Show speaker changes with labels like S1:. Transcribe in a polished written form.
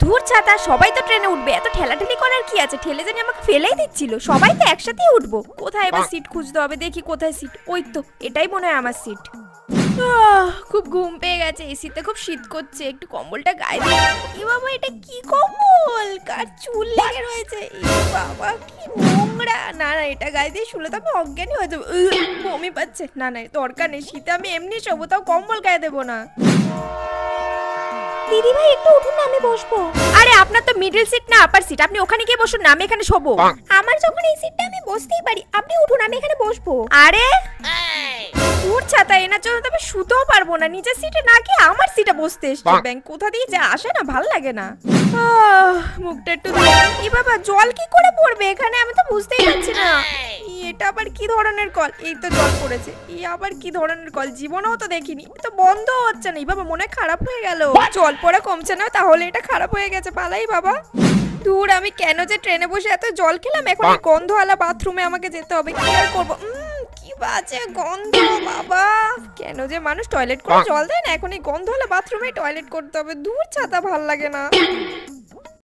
S1: ধুর ছাতা, সবাই তো ট্রেনে উঠবে, এত ঠেলাঠেলি করার কি আছে? ঠেলে জানি আমাকে ফেলেই দিচ্ছিল। সবাই তো একসাথেই উঠবো। কোথায় এবার সিট খুঁজতে হবে, দেখি কোথায় সিট। ওই তো, এটাই মনে হয় আমার সিট। খুব ঘুম পেয়ে গেছে, এসিতে খুব শীত করছে, একটু কম্বলটা গায়ে দিই। এ বাবা, এটা কি কম্বল? কার চুল লেগে রয়েছে? এ বাবা, কি নোংরা। না না, এটা গায়ে দিয়ে শুলে তো আমি অজ্ঞানী হয়ে যাবো। বমি পাচ্ছে। না না, দরকার নেই, শীতে আমি এমনি শোবো, তাও কম্বল গায়ে দেবো না। দিদি ভাই, একটু উঠুন না, আমি বসবো। আরে আপনার তো মিডল সিট না আপার সিট, আপনি ওখানে গিয়ে বসুন না, আমি এখানে শোবো। আমার যখন এই সিটটা, আমি বসতেই পারি। আপনি উঠুন, আমি এখানে বসবো। আরে দূর ছাতা, এনার জন্য তো আমি শুতেও পারবো না। নিজের সিটে না গিয়ে আমার সিটে বসতে এসছে। ব্যাংক কোথা দিয়ে যা আসে না, ভাল লাগে না। মুখটা একটু এ বাবা, জল কি করে পড়বে এখানে? আমি তো বুঝতেই পারছি না। এটা আবার কি ধরনের কল? এই তো জল পড়েছে। এই আবার কি ধরনের কল? জীবনেও তো দেখিনি। তো বন্ধ হচ্ছে না। এই বাবা, মনে হয় খারাপ হয়ে গেল। জল পড়া কমছে না, তাহলে এটা খারাপ হয়ে গেছে। পালাই বাবা। দূর, আমি কেন যে ট্রেনে বসে এত জল খেলাম। এখন এই গন্ধওয়ালা বাথরুমে আমাকে যেতে হবে। কি আর করবো? কি বাজে গন্ধ বাবা। কেন যে মানুষ টয়লেট করে জল দেয় না, এখন এই গন্ধওয়ালা বাথরুমে টয়লেট করতে হবে। দূর ছাতা, ভাল লাগে না।